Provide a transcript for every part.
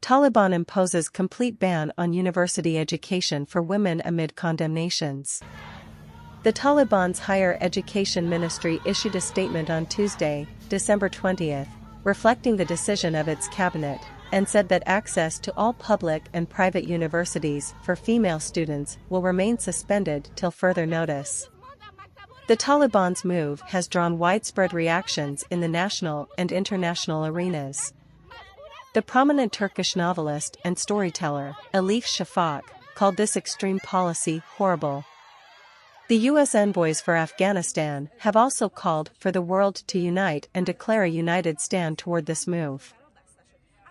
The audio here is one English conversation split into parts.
Taliban imposes complete ban on university education for women amid condemnations. The Taliban's higher education ministry issued a statement on Tuesday, December 20th, reflecting the decision of its cabinet, and said that access to all public and private universities for female students will remain suspended till further notice. The Taliban's move has drawn widespread reactions in the national and international arenas. The prominent Turkish novelist and storyteller, Elif Shafak, called this extreme policy horrible. The U.S. envoys for Afghanistan have also called for the world to unite and declare a united stand toward this move.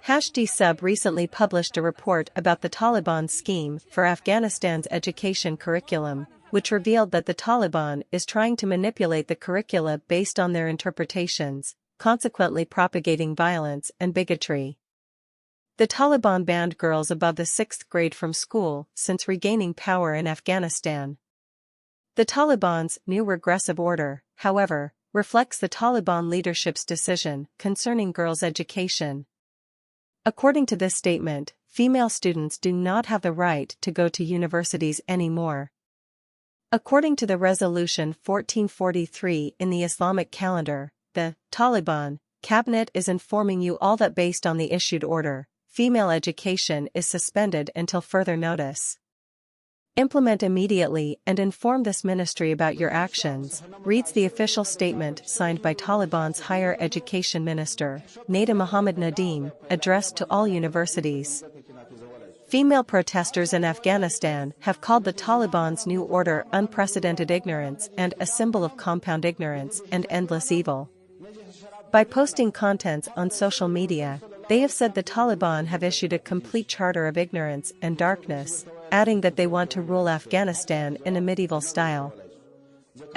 #DSub recently published a report about the Taliban's scheme for Afghanistan's education curriculum, which revealed that the Taliban is trying to manipulate the curricula based on their interpretations, consequently propagating violence and bigotry. The Taliban banned girls above the 6th grade from school since regaining power in Afghanistan. The Taliban's new regressive order, however, reflects the Taliban leadership's decision concerning girls' education. According to this statement, female students do not have the right to go to universities anymore. According to the Resolution 1443 in the Islamic calendar, the Taliban cabinet is informing you all that based on the issued order, female education is suspended until further notice. Implement immediately and inform this ministry about your actions, reads the official statement signed by Taliban's higher education minister, Nada Mohammad Nadeem, addressed to all universities. Female protesters in Afghanistan have called the Taliban's new order unprecedented ignorance and a symbol of compound ignorance and endless evil. By posting contents on social media, they have said the Taliban have issued a complete charter of ignorance and darkness, adding that they want to rule Afghanistan in a medieval style.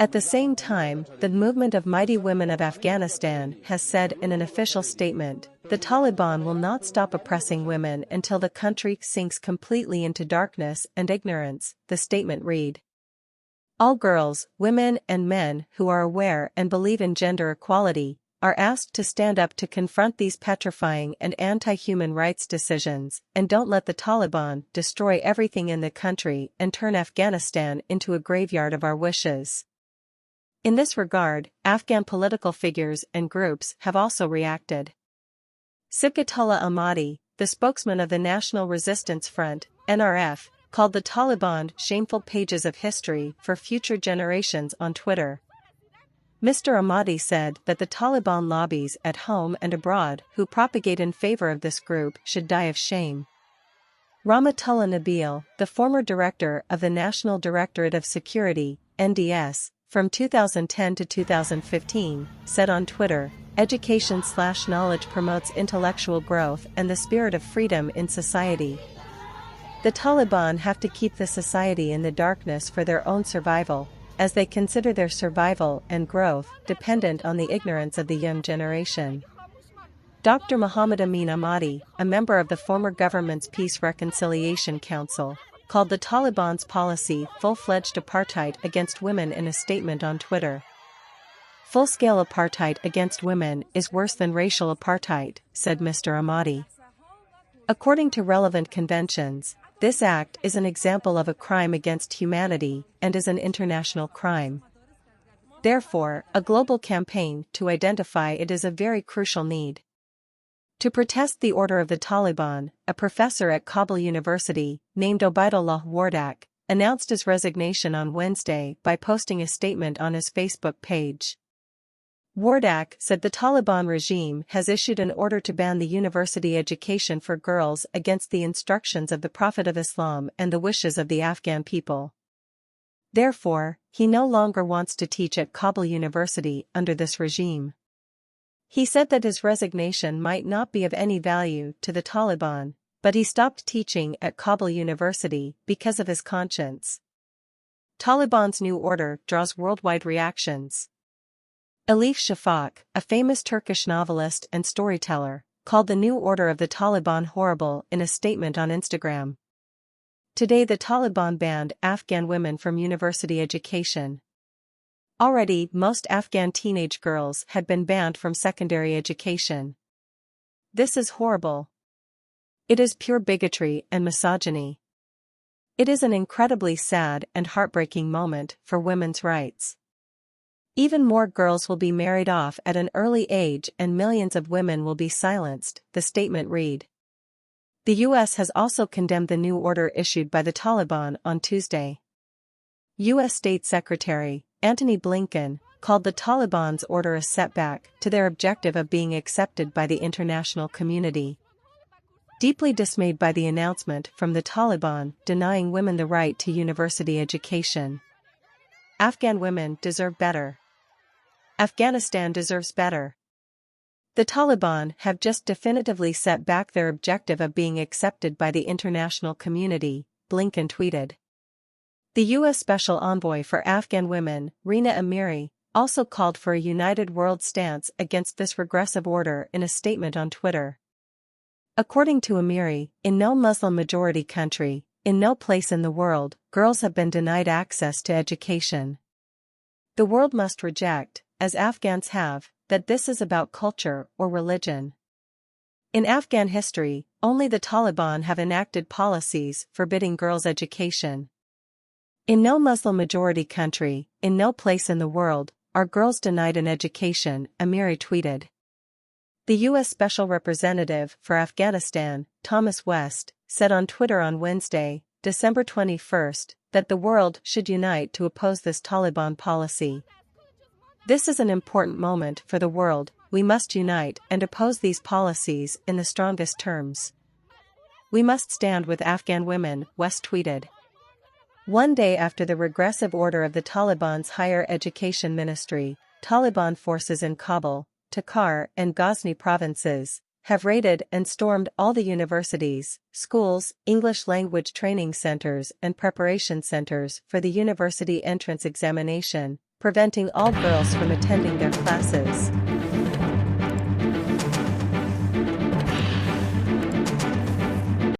At the same time, the Movement of Mighty Women of Afghanistan has said in an official statement, the Taliban will not stop oppressing women until the country sinks completely into darkness and ignorance, the statement read. All girls, women and men who are aware and believe in gender equality are asked to stand up to confront these petrifying and anti-human rights decisions, and don't let the Taliban destroy everything in the country and turn Afghanistan into a graveyard of our wishes. In this regard, Afghan political figures and groups have also reacted. Sibghatullah Ahmadi, the spokesman of the National Resistance Front, NRF, called the Taliban shameful pages of history for future generations on Twitter. Mr. Ahmadi said that the Taliban lobbies at home and abroad who propagate in favor of this group should die of shame. Rahmatullah Nabil, the former director of the National Directorate of Security, NDS, from 2010 to 2015, said on Twitter, "Education/knowledge promotes intellectual growth and the spirit of freedom in society. The Taliban have to keep the society in the darkness for their own survival, as they consider their survival and growth dependent on the ignorance of the young generation." Dr. Muhammad Amin Ahmadi, a member of the former government's Peace Reconciliation Council, called the Taliban's policy full-fledged apartheid against women in a statement on Twitter. "Full-scale apartheid against women is worse than racial apartheid," said Mr. Ahmadi. According to relevant conventions, this act is an example of a crime against humanity and is an international crime. Therefore, a global campaign to identify it is a very crucial need. To protest the order of the Taliban, a professor at Kabul University, named Obaidullah Wardak, announced his resignation on Wednesday by posting a statement on his Facebook page. Wardak said the Taliban regime has issued an order to ban the university education for girls against the instructions of the Prophet of Islam and the wishes of the Afghan people. Therefore, he no longer wants to teach at Kabul University under this regime. He said that his resignation might not be of any value to the Taliban, but he stopped teaching at Kabul University because of his conscience. Taliban's new order draws worldwide reactions. Elif Shafak, a famous Turkish novelist and storyteller, called the new order of the Taliban horrible in a statement on Instagram. Today the Taliban banned Afghan women from university education. Already, most Afghan teenage girls had been banned from secondary education. This is horrible. It is pure bigotry and misogyny. It is an incredibly sad and heartbreaking moment for women's rights. Even more girls will be married off at an early age and millions of women will be silenced, the statement read. The U.S. has also condemned the new order issued by the Taliban on Tuesday. U.S. State Secretary Antony Blinken called the Taliban's order a setback to their objective of being accepted by the international community. Deeply dismayed by the announcement from the Taliban denying women the right to university education. Afghan women deserve better. Afghanistan deserves better. The Taliban have just definitively set back their objective of being accepted by the international community, Blinken tweeted. The U.S. Special Envoy for Afghan Women, Rina Amiri, also called for a united world stance against this regressive order in a statement on Twitter. According to Amiri, in no Muslim-majority country, in no place in the world, girls have been denied access to education. The world must reject, as Afghans have, that this is about culture or religion. In Afghan history, only the Taliban have enacted policies forbidding girls' education. In no Muslim-majority country, in no place in the world, are girls denied an education, Amiri tweeted. The U.S. Special Representative for Afghanistan, Thomas West, said on Twitter on Wednesday, December 21, that the world should unite to oppose this Taliban policy. This is an important moment for the world. We must unite and oppose these policies in the strongest terms. We must stand with Afghan women, West tweeted. One day after the regressive order of the Taliban's higher education ministry, Taliban forces in Kabul, Takhar and Ghazni provinces have raided and stormed all the universities, schools, English language training centers and preparation centers for the university entrance examination, preventing all girls from attending their classes.